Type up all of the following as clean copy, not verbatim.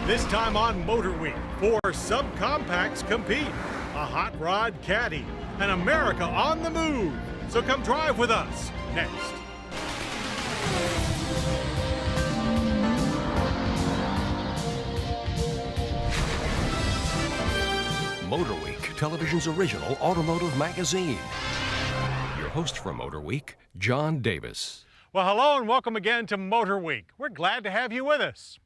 This time on Motor Week, 4 subcompacts compete, a hot rod caddy, and America on the move. So come drive with us next. Motor Week, television's original automotive magazine. Your host for Motor Week, John Davis. Well, hello and welcome again to Motor Week. We're glad to have you with us.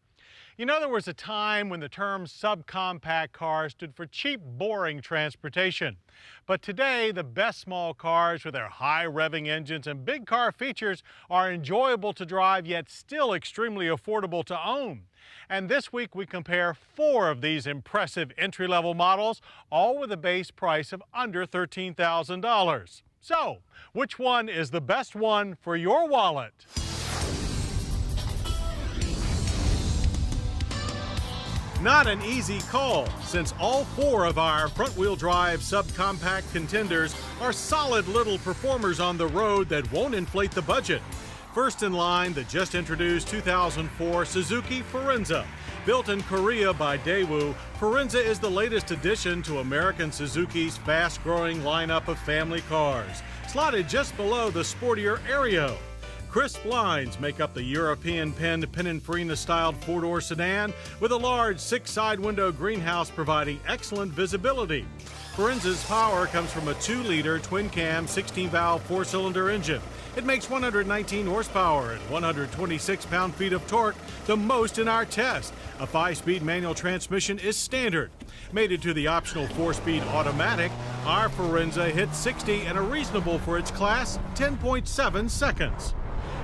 You know, there was a time when the term subcompact car stood for cheap, boring transportation. But today, the best small cars with their high revving engines and big car features are enjoyable to drive, yet still extremely affordable to own. And this week, we compare 4 of these impressive entry-level models, all with a base price of under $13,000. So, which one is the best one for your wallet? Not an easy call, since all 4 of our front-wheel drive subcompact contenders are solid little performers on the road that won't inflate the budget. First in line, the just introduced 2004 Suzuki Forenza. Built in Korea by Daewoo, Forenza is the latest addition to American Suzuki's fast-growing lineup of family cars, slotted just below the sportier Aereo. Crisp lines make up the European-penned Pininfarina-styled 4-door sedan with a large 6-side window greenhouse providing excellent visibility. Forenza's power comes from a 2-liter twin-cam 16-valve 4-cylinder engine. It makes 119 horsepower and 126 pound-feet of torque, the most in our test. A 5-speed manual transmission is standard. Mated to the optional 4-speed automatic, our Forenza hits 60 in a reasonable for its class 10.7 seconds.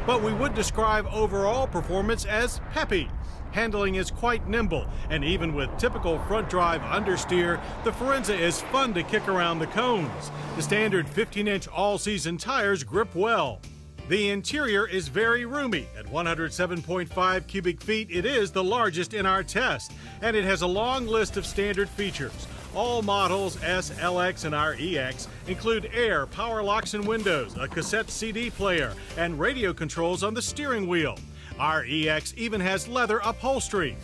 But we would describe overall performance as peppy. Handling is quite nimble, and even with typical front drive understeer, the Forenza is fun to kick around the cones. The standard 15-inch all-season tires grip well. The interior is very roomy. At 107.5 cubic feet, it is the largest in our test, and it has a long list of standard features. All models S, LX, and our EX include air, power locks and windows, a cassette CD player, and radio controls on the steering wheel. Our EX even has leather upholstery.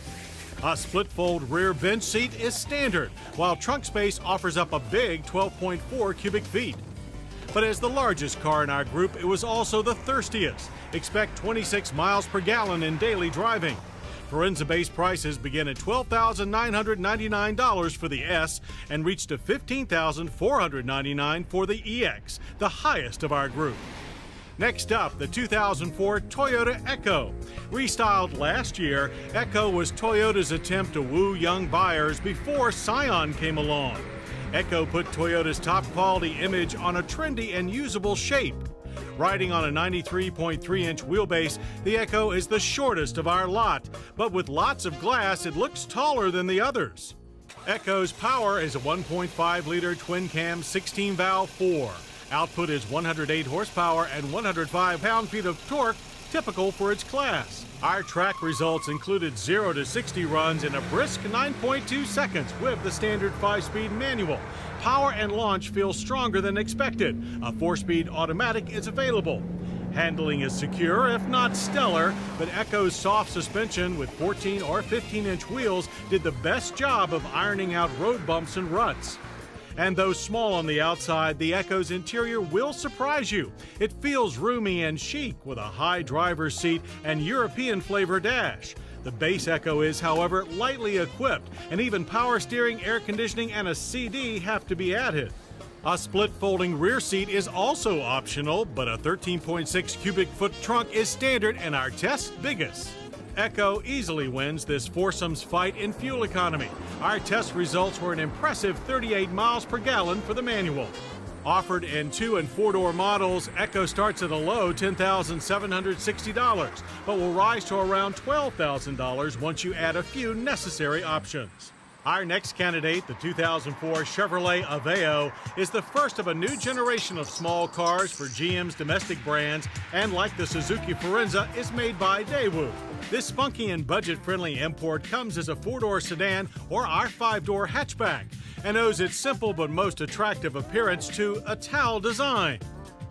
A split-fold rear bench seat is standard, while trunk space offers up a big 12.4 cubic feet. But as the largest car in our group, it was also the thirstiest. Expect 26 miles per gallon in daily driving. Forenza base prices begin at $12,999 for the S and reach to $15,499 for the EX, the highest of our group. Next up, the 2004 Toyota Echo. Restyled last year, Echo was Toyota's attempt to woo young buyers before Scion came along. Echo put Toyota's top quality image on a trendy and usable shape. Riding on a 93.3-inch wheelbase, the Echo is the shortest of our lot, but with lots of glass, it looks taller than the others. Echo's power is a 1.5-liter twin-cam 16-valve 4. Output is 108 horsepower and 105 pound-feet of torque, typical for its class. Our track results included 0 to 60 runs in a brisk 9.2 seconds with the standard 5-speed manual. Power and launch feel stronger than expected. A 4-speed automatic is available. Handling is secure, if not stellar, but Echo's soft suspension with 14 or 15-inch wheels did the best job of ironing out road bumps and ruts. And though small on the outside, the Echo's interior will surprise you. It feels roomy and chic with a high driver's seat and European flavor dash. The base Echo is, however, lightly equipped, and even power steering, air conditioning, and a CD have to be added. A split folding rear seat is also optional, but a 13.6 cubic foot trunk is standard and our test's biggest. Echo easily wins this foursomes fight in fuel economy. Our test results were an impressive 38 miles per gallon for the manual. Offered in 2- and 4-door models, Echo starts at a low $10,760, but will rise to around $12,000 once you add a few necessary options. Our next candidate, the 2004 Chevrolet Aveo, is the first of a new generation of small cars for GM's domestic brands, and like the Suzuki Forenza, is made by Daewoo. This spunky and budget-friendly import comes as a 4-door sedan or our 5-door hatchback, and owes its simple but most attractive appearance to a towel design.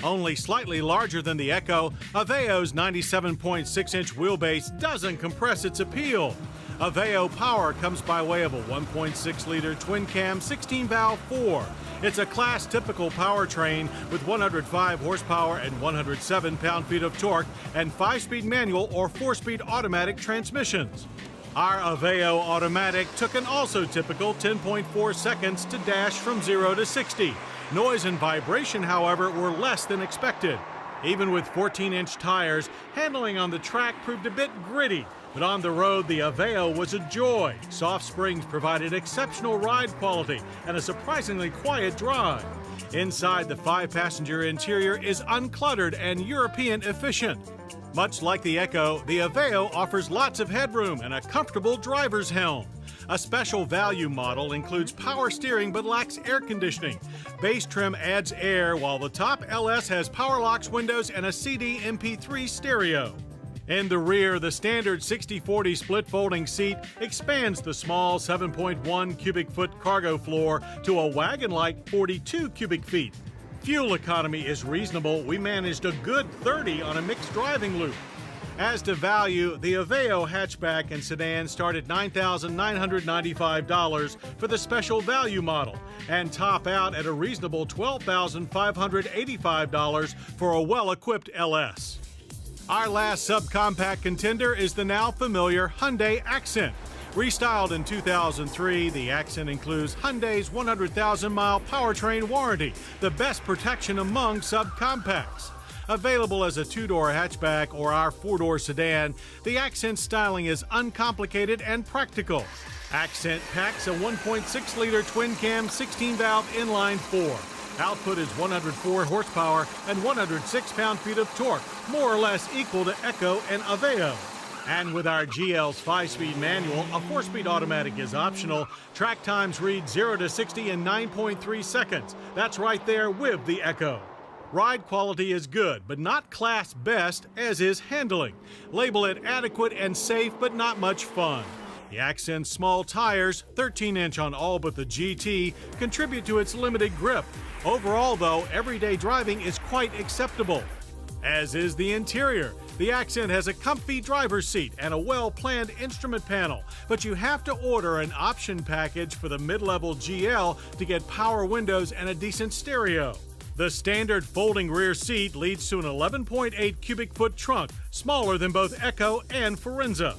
Only slightly larger than the Echo, Aveo's 97.6-inch wheelbase doesn't compress its appeal. Aveo power comes by way of a 1.6-liter twin-cam 16-valve 4. It's a class-typical powertrain with 105 horsepower and 107 pound-feet of torque and 5-speed manual or 4-speed automatic transmissions. Our Aveo automatic took an also typical 10.4 seconds to dash from 0 to 60. Noise and vibration, however, were less than expected. Even with 14-inch tires, handling on the track proved a bit gritty. But on the road, the Aveo was a joy. Soft springs provided exceptional ride quality and a surprisingly quiet drive. Inside, the 5-passenger interior is uncluttered and European efficient. Much like the Echo, the Aveo offers lots of headroom and a comfortable driver's helm. A special value model includes power steering but lacks air conditioning. Base trim adds air, while the top LS has power locks windows and a CD MP3 stereo. In the rear, the standard 60/40 split folding seat expands the small 7.1 cubic foot cargo floor to a wagon-like 42 cubic feet. Fuel economy is reasonable. We managed a good 30 on a mixed driving loop. As to value, the Aveo hatchback and sedan start at $9,995 for the special value model and top out at a reasonable $12,585 for a well-equipped LS. Our last subcompact contender is the now familiar Hyundai Accent. Restyled in 2003, the Accent includes Hyundai's 100,000-mile powertrain warranty, the best protection among subcompacts. Available as a 2-door hatchback or our 4-door sedan, the Accent styling is uncomplicated and practical. Accent packs a 1.6-liter twin-cam 16-valve inline 4. Output is 104 horsepower and 106 pound-feet of torque, more or less equal to Echo and Aveo. And with our GL's 5-speed manual, a 4-speed automatic is optional. Track times read 0 to 60 in 9.3 seconds. That's right there with the Echo. Ride quality is good, but not class best, as is handling. Label it adequate and safe, but not much fun. The Accent's small tires, 13-inch on all but the GT, contribute to its limited grip. Overall, though, everyday driving is quite acceptable. As is the interior. The Accent has a comfy driver's seat and a well-planned instrument panel, but you have to order an option package for the mid-level GL to get power windows and a decent stereo. The standard folding rear seat leads to an 11.8 cubic foot trunk, smaller than both Echo and Forenza.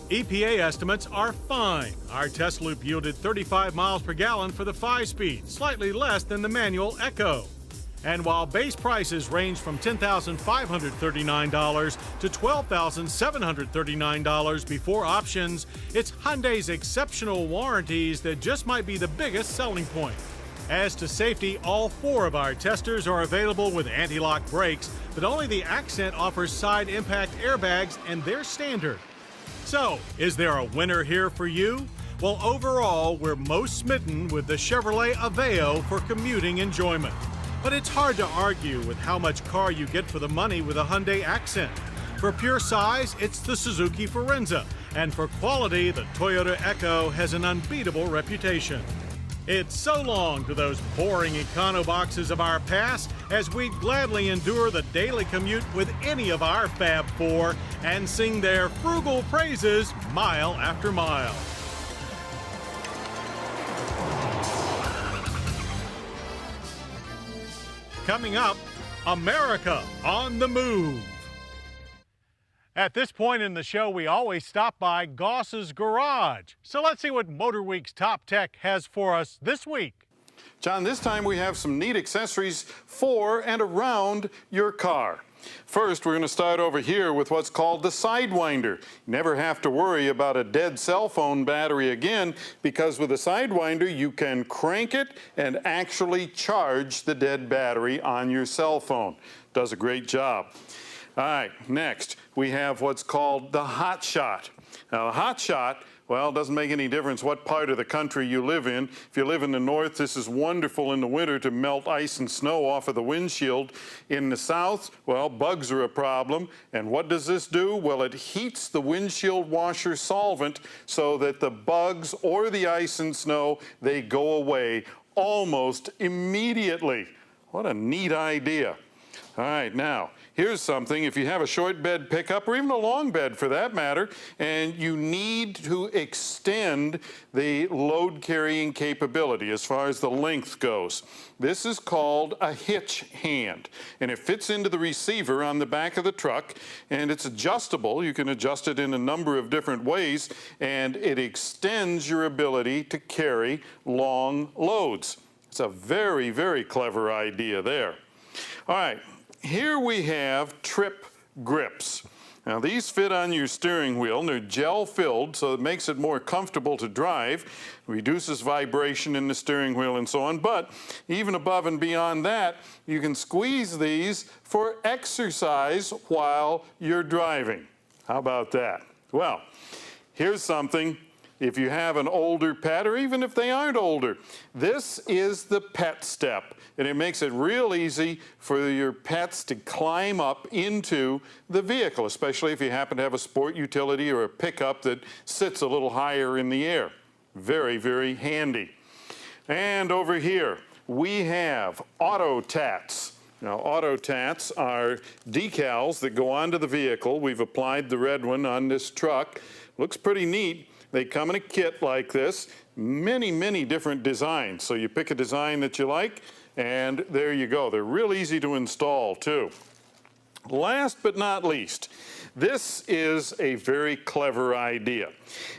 EPA estimates are fine. Our test loop yielded 35 miles per gallon for the 5-speed, slightly less than the manual Echo. And while base prices range from $10,539 to $12,739 before options, it's Hyundai's exceptional warranties that just might be the biggest selling point. As to safety, all 4 of our testers are available with anti-lock brakes, but only the Accent offers side impact airbags, and they're standard. So, is there a winner here for you? Well, overall, we're most smitten with the Chevrolet Aveo for commuting enjoyment. But it's hard to argue with how much car you get for the money with a Hyundai Accent. For pure size, it's the Suzuki Forenza, and for quality, the Toyota Echo has an unbeatable reputation. It's so long to those boring econo-boxes of our past, as we'd gladly endure the daily commute with any of our Fab Four and sing their frugal praises mile after mile. Coming up, America on the Move. At this point in the show, we always stop by Goss's Garage. So let's see what Motor Week's Top Tech has for us this week. John, this time we have some neat accessories for and around your car. First, we're going to start over here with what's called the Sidewinder. You never have to worry about a dead cell phone battery again, because with a Sidewinder, you can crank it and actually charge the dead battery on your cell phone. Does a great job. All right, next, we have what's called the Hot Shot. Now, the Hot Shot, well, it doesn't make any difference what part of the country you live in. If you live in the north, this is wonderful in the winter to melt ice and snow off of the windshield. In the south, well, bugs are a problem. And what does this do? Well, it heats the windshield washer solvent so that the bugs or the ice and snow, they go away almost immediately. What a neat idea. All right, now, Here's something, if you have a short bed pickup, or even a long bed for that matter, and you need to extend the load carrying capability as far as the length goes. This is called a hitch hand, and it fits into the receiver on the back of the truck, and it's adjustable. You can adjust it in a number of different ways, and it extends your ability to carry long loads. It's a very, very clever idea there. All right. Here we have trip grips. Now these fit on your steering wheel and they're gel filled, so it makes it more comfortable to drive, reduces vibration in the steering wheel and so on, but even above and beyond that, you can squeeze these for exercise while you're driving. How about that? Well, here's something. If you have an older pet, or even if they aren't older, this is the pet step, and it makes it real easy for your pets to climb up into the vehicle, especially if you happen to have a sport utility or a pickup that sits a little higher in the air. Very, very handy. And over here, we have Auto Tats. Now, Auto Tats are decals that go onto the vehicle. We've applied the red one on this truck. Looks pretty neat. They come in a kit like this, many, many different designs. So you pick a design that you like, and there you go. They're real easy to install, too. Last but not least, this is a very clever idea.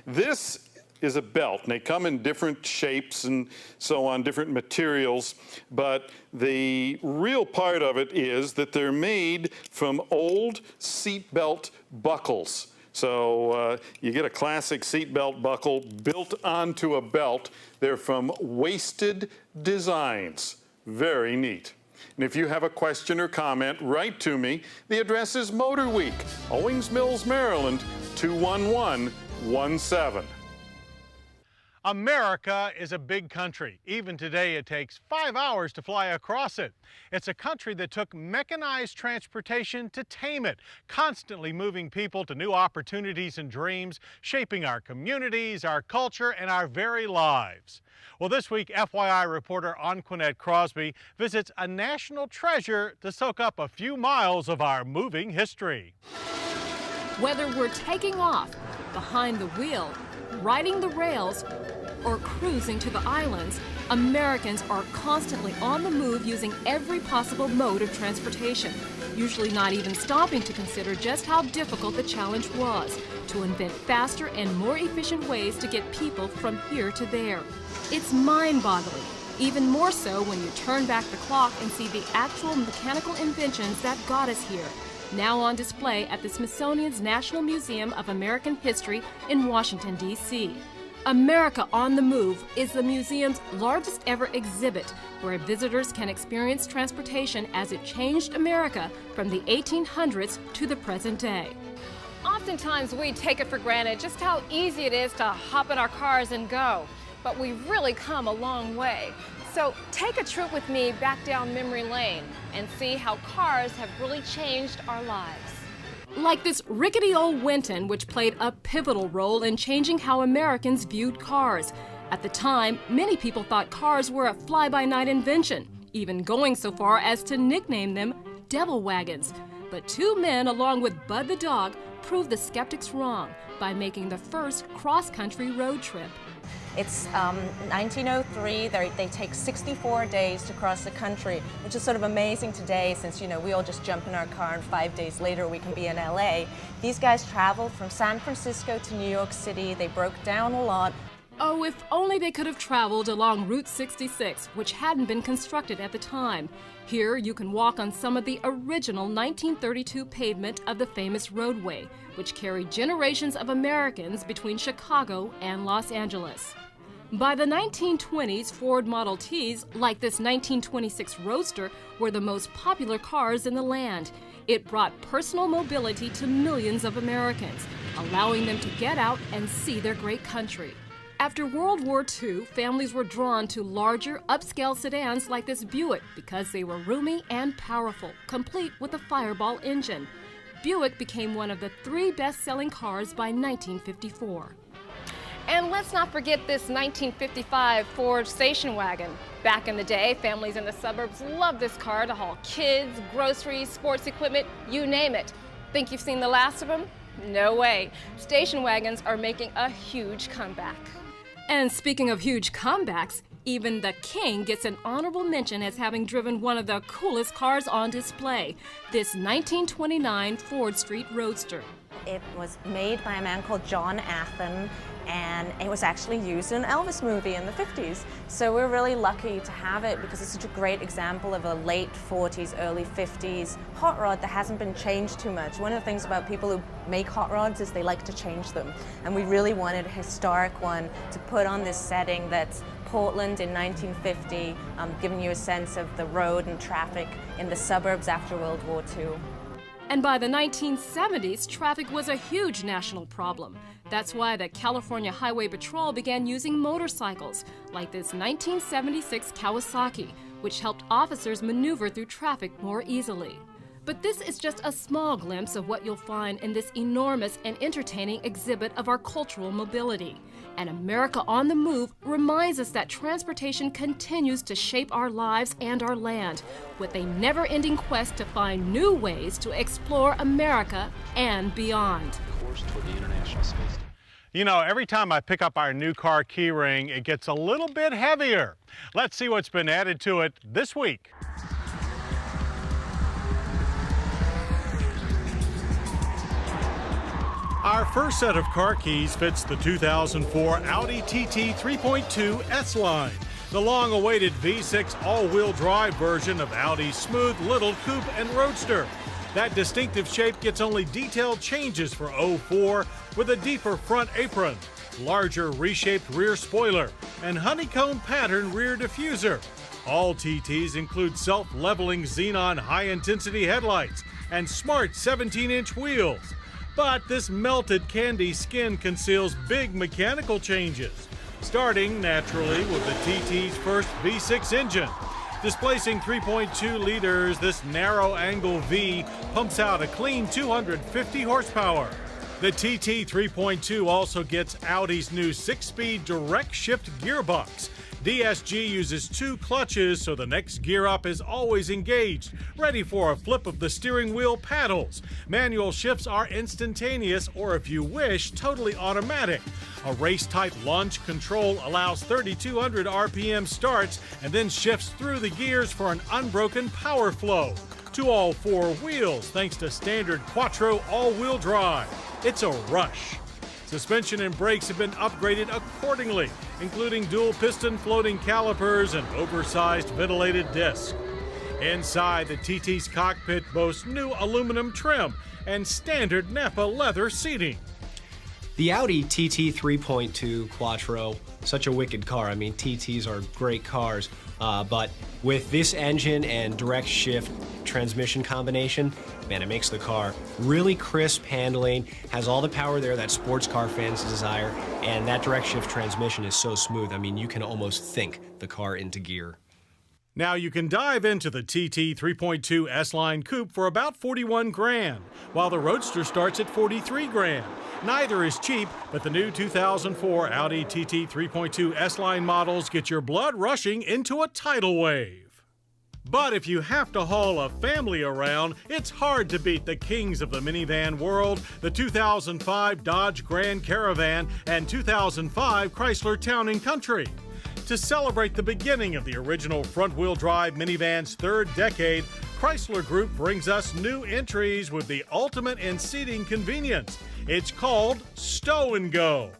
This is a belt, and they come in different shapes and so on, different materials, but the real part of it is that they're made from old seatbelt buckles. So you get a classic seatbelt buckle built onto a belt. They're from Wasted Designs. Very neat. And if you have a question or comment, write to me. The address is Motor Week, Owings Mills, Maryland, 21117. America is a big country. Even today, it takes 5 hours to fly across it. It's a country that took mechanized transportation to tame it, constantly moving people to new opportunities and dreams, shaping our communities, our culture, and our very lives. Well, this week, FYI reporter Anquinette Crosby visits a national treasure to soak up a few miles of our moving history. Whether we're taking off, behind the wheel, riding the rails, or cruising to the islands, Americans are constantly on the move using every possible mode of transportation, usually not even stopping to consider just how difficult the challenge was to invent faster and more efficient ways to get people from here to there. It's mind-boggling, even more so when you turn back the clock and see the actual mechanical inventions that got us here, now on display at the Smithsonian's National Museum of American History in Washington, D.C. America on the Move is the museum's largest ever exhibit, where visitors can experience transportation as it changed America from the 1800s to the present day. Oftentimes we take it for granted just how easy it is to hop in our cars and go, but we've really come a long way. So take a trip with me back down memory lane and see how cars have really changed our lives. Like this rickety old Winton, which played a pivotal role in changing how Americans viewed cars. At the time, many people thought cars were a fly-by-night invention, even going so far as to nickname them devil wagons. But two men, along with Bud the dog, proved the skeptics wrong by making the first cross-country road trip. It's 1903. They take 64 days to cross the country, which is sort of amazing today since, you know, we all just jump in our car and 5 days later we can be in LA. These guys traveled from San Francisco to New York City. They broke down a lot. Oh, if only they could have traveled along Route 66, which hadn't been constructed at the time. Here you can walk on some of the original 1932 pavement of the famous roadway, which carried generations of Americans between Chicago and Los Angeles. By the 1920s, Ford Model Ts, like this 1926 Roadster, were the most popular cars in the land. It brought personal mobility to millions of Americans, allowing them to get out and see their great country. After World War II, families were drawn to larger, upscale sedans like this Buick because they were roomy and powerful, complete with a Fireball engine. Buick became one of the 3 best-selling cars by 1954. And let's let's not forget this 1955 Ford station wagon. Back in the day, families in the suburbs loved this car to haul kids, groceries, sports equipment, you name it. Think you've seen the last of them? No way. Station wagons are making a huge comeback. And speaking of huge comebacks, even the king gets an honorable mention as having driven one of the coolest cars on display, this 1929 Ford Street Roadster. It was made by a man called John Athen, and it was actually used in an Elvis movie in the 50s. So we're really lucky to have it because it's such a great example of a late 40s, early 50s hot rod that hasn't been changed too much. One of the things about people who make hot rods is they like to change them. And we really wanted a historic one to put on this setting that's Portland in 1950, giving you a sense of the road and traffic in the suburbs after World War II. And by the 1970s, traffic was a huge national problem. That's why the California Highway Patrol began using motorcycles, like this 1976 Kawasaki, which helped officers maneuver through traffic more easily. But this is just a small glimpse of what you'll find in this enormous and entertaining exhibit of our cultural mobility. And America on the Move reminds us that transportation continues to shape our lives and our land, with a never-ending quest to find new ways to explore America and beyond. Course toward the International Space Station. You know, every time I pick up our new car keyring, it gets a little bit heavier. Let's see what's been added to it this week. Our first set of car keys fits the 2004 Audi TT 3.2 S-Line, the long-awaited V6 all-wheel drive version of Audi's smooth little coupe and roadster. That distinctive shape gets only detailed changes for 04 with a deeper front apron, larger reshaped rear spoiler, and honeycomb pattern rear diffuser. All TTs include self-leveling xenon high-intensity headlights and smart 17-inch wheels. But this melted candy skin conceals big mechanical changes, starting naturally with the TT's first V6 engine. Displacing 3.2 liters, this narrow-angle V pumps out a clean 250 horsepower. The TT 3.2 also gets Audi's new 6-speed direct shift gearbox. DSG uses 2 clutches, so the next gear up is always engaged, ready for a flip of the steering wheel paddles. Manual shifts are instantaneous, or if you wish, totally automatic. A race-type launch control allows 3,200 RPM starts and then shifts through the gears for an unbroken power flow. To all 4 wheels, thanks to standard Quattro all-wheel drive. It's a rush. Suspension and brakes have been upgraded accordingly, including dual-piston floating calipers and oversized ventilated discs. Inside, the TT's cockpit boasts new aluminum trim and standard Napa leather seating. The Audi TT 3.2 Quattro, such a wicked car. I mean, TTs are great cars, but with this engine and direct shift transmission combination, man, it makes the car really crisp handling, has all the power there that sports car fans desire, and that direct shift transmission is so smooth. I mean, you can almost think the car into gear. Now you can dive into the TT 3.2 S-Line Coupe for about 41 grand, while the Roadster starts at 43 grand. Neither is cheap, but the new 2004 Audi TT 3.2 S-Line models get your blood rushing into a tidal wave. But if you have to haul a family around, it's hard to beat the kings of the minivan world, the 2005 Dodge Grand Caravan and 2005 Chrysler Town & Country. To celebrate the beginning of the original front-wheel drive minivan's 3rd decade, Chrysler Group brings us new entries with the ultimate in seating convenience. It's called Stow & Go.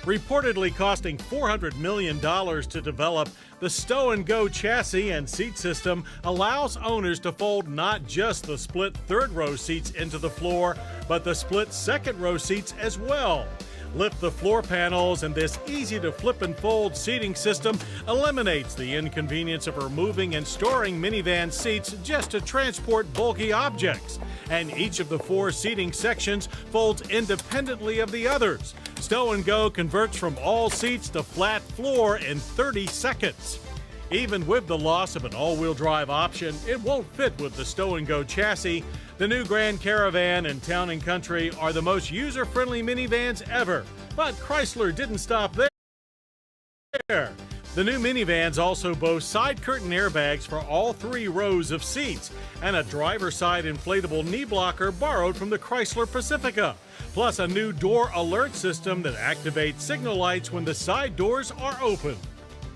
Reportedly costing $400 million to develop, the Stow & Go chassis and seat system allows owners to fold not just the split 3rd row seats into the floor, but the split 2nd row seats as well. Lift the floor panels, and this easy-to-flip and fold seating system eliminates the inconvenience of removing and storing minivan seats just to transport bulky objects. And each of the 4 seating sections folds independently of the others. Stow & Go converts from all seats to flat floor in 30 seconds. Even with the loss of an all-wheel drive option, it won't fit with the Stow & Go chassis. The new Grand Caravan and Town & Country are the most user-friendly minivans ever. But Chrysler didn't stop there. air. The new minivans also boast side curtain airbags for all 3 rows of seats and a driver's side inflatable knee blocker borrowed from the Chrysler Pacifica, plus a new door alert system that activates signal lights when the side doors are open.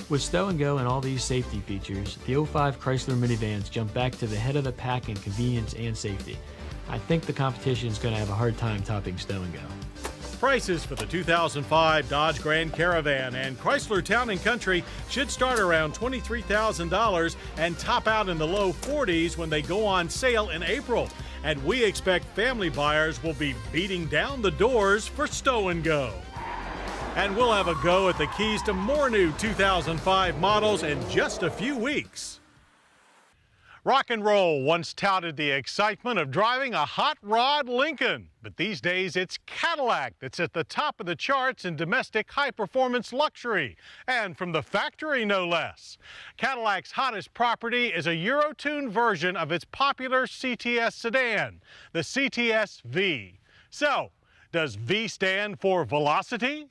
With Stow and Go and all these safety features, the 05 Chrysler minivans jump back to the head of the pack in convenience and safety. I think the competition is going to have a hard time topping Stow and Go. Prices for the 2005 Dodge Grand Caravan and Chrysler Town & Country should start around $23,000 and top out in the low 40s when they go on sale in April. And we expect family buyers will be beating down the doors for Stow & Go. And we'll have a go at the keys to more new 2005 models in just a few weeks. Rock and roll once touted the excitement of driving a hot rod Lincoln, but these days it's Cadillac that's at the top of the charts in domestic high-performance luxury, and from the factory no less. Cadillac's hottest property is a Euro-tuned version of its popular CTS sedan, the CTS V. So, does V stand for velocity?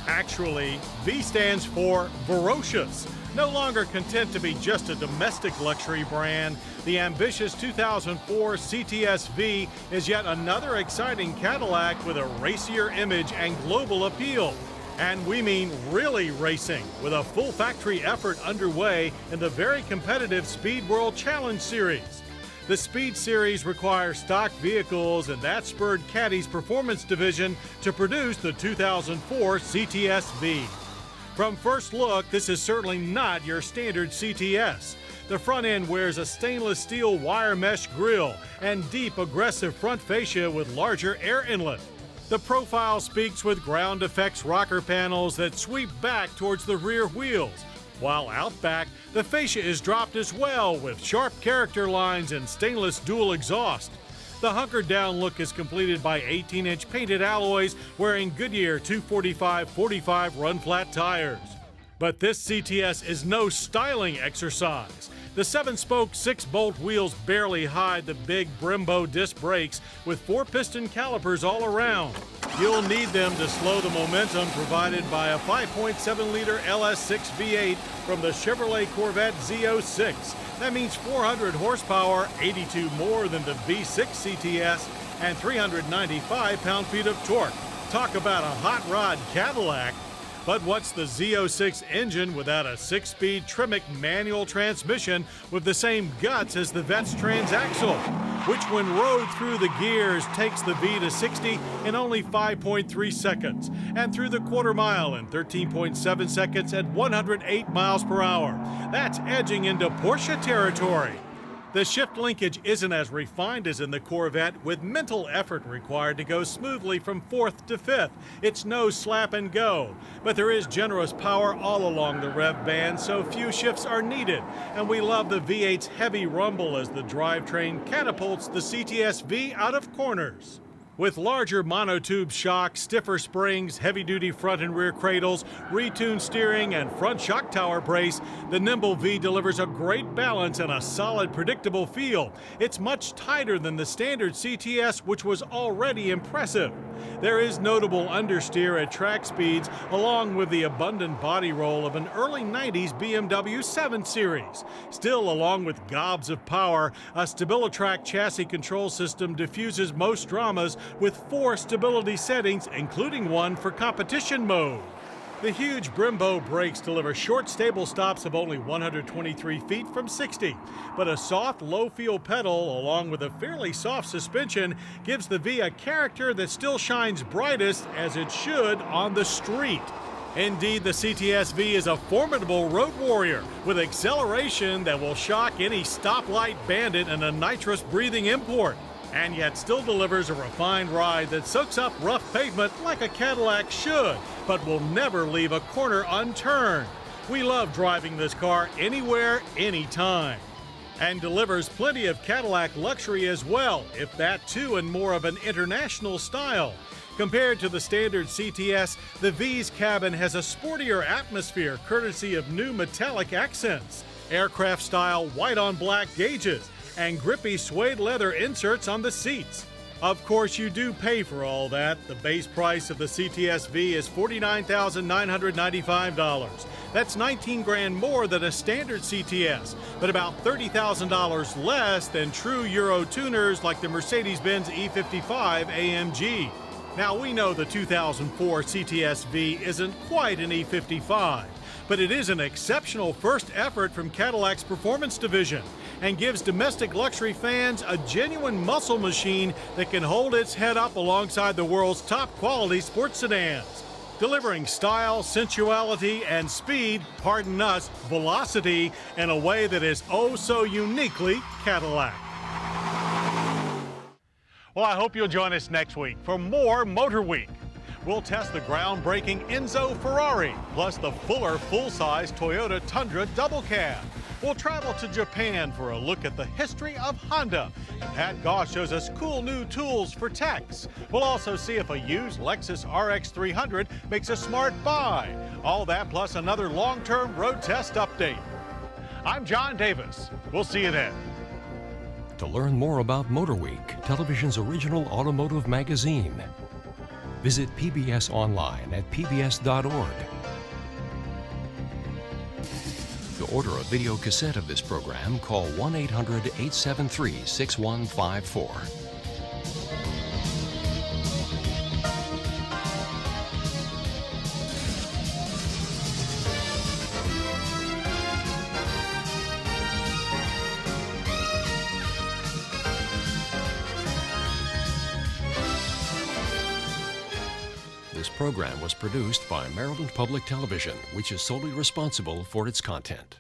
Actually, V stands for ferocious. No longer content to be just a domestic luxury brand, the ambitious 2004 CTS V is yet another exciting Cadillac with a racier image and global appeal. And we mean really racing, with a full factory effort underway in the very competitive Speed World Challenge Series. The Speed Series requires stock vehicles, and that spurred Caddy's performance division to produce the 2004 CTS V. From first look, this is certainly not your standard CTS. The front end wears a stainless steel wire mesh grille and deep, aggressive front fascia with larger air inlet. The profile speaks with ground effects rocker panels that sweep back towards the rear wheels, while out back, the fascia is dropped as well with sharp character lines and stainless dual exhaust. The hunkered down look is completed by 18-inch painted alloys wearing Goodyear 245/45 run-flat tires. But this CTS is no styling exercise. The 7-spoke 6-bolt wheels barely hide the big Brembo disc brakes with 4-piston calipers all around. You'll need them to slow the momentum provided by a 5.7-liter LS6 V8 from the Chevrolet Corvette Z06. That means 400 horsepower, 82 more than the V6 CTS, and 395 pound-feet of torque. Talk about a hot rod Cadillac. But what's the Z06 engine without a 6-speed Tremec manual transmission with the same guts as the Vet's transaxle, which when rode through the gears takes the V to 60 in only 5.3 seconds, and through the quarter mile in 13.7 seconds at 108 miles per hour. That's edging into Porsche territory. The shift linkage isn't as refined as in the Corvette, with mental effort required to go smoothly from 4th to 5th. It's no slap and go, but there is generous power all along the rev band, so few shifts are needed. And we love the V8's heavy rumble as the drivetrain catapults the CTS V out of corners. With larger monotube shocks, stiffer springs, heavy-duty front and rear cradles, retuned steering, and front shock tower brace, the Nimble V delivers a great balance and a solid, predictable feel. It's much tighter than the standard CTS, which was already impressive. There is notable understeer at track speeds, along with the abundant body roll of an early 90s BMW 7 Series. Still, along with gobs of power, a StabiliTrak chassis control system diffuses most dramas with 4 stability settings, including one for competition mode. The huge Brembo brakes deliver short, stable stops of only 123 feet from 60, but a soft, low-feel pedal, along with a fairly soft suspension, gives the V a character that still shines brightest, as it should, on the street. Indeed, the CTS V is a formidable road warrior with acceleration that will shock any stoplight bandit and a nitrous-breathing import, and yet still delivers a refined ride that soaks up rough pavement like a Cadillac should, but will never leave a corner unturned. We love driving this car anywhere, anytime. And delivers plenty of Cadillac luxury as well, if that too in more of an international style. Compared to the standard CTS, the V's cabin has a sportier atmosphere courtesy of new metallic accents, aircraft-style white-on-black gauges, and grippy suede leather inserts on the seats. Of course, you do pay for all that. The base price of the CTS-V is $49,995. That's 19 grand more than a standard CTS, but about $30,000 less than true Euro tuners like the Mercedes-Benz E55 AMG. Now, we know the 2004 CTS-V isn't quite an E55, but it is an exceptional first effort from Cadillac's performance division and gives domestic luxury fans a genuine muscle machine that can hold its head up alongside the world's top quality sports sedans, delivering style, sensuality, and speed, pardon us, velocity, in a way that is oh so uniquely Cadillac. Well, I hope you'll join us next week for more Motor Week. We'll test the groundbreaking Enzo Ferrari, plus the fuller full-size Toyota Tundra Double Cab. We'll travel to Japan for a look at the history of Honda. And Pat Goss shows us cool new tools for techs. We'll also see if a used Lexus RX 300 makes a smart buy. All that plus another long-term road test update. I'm John Davis. We'll see you then. To learn more about Motor Week, television's original automotive magazine, visit PBS online at pbs.org. To order a video cassette of this program, call 1-800-873-6154. This program was produced by Maryland Public Television, which is solely responsible for its content.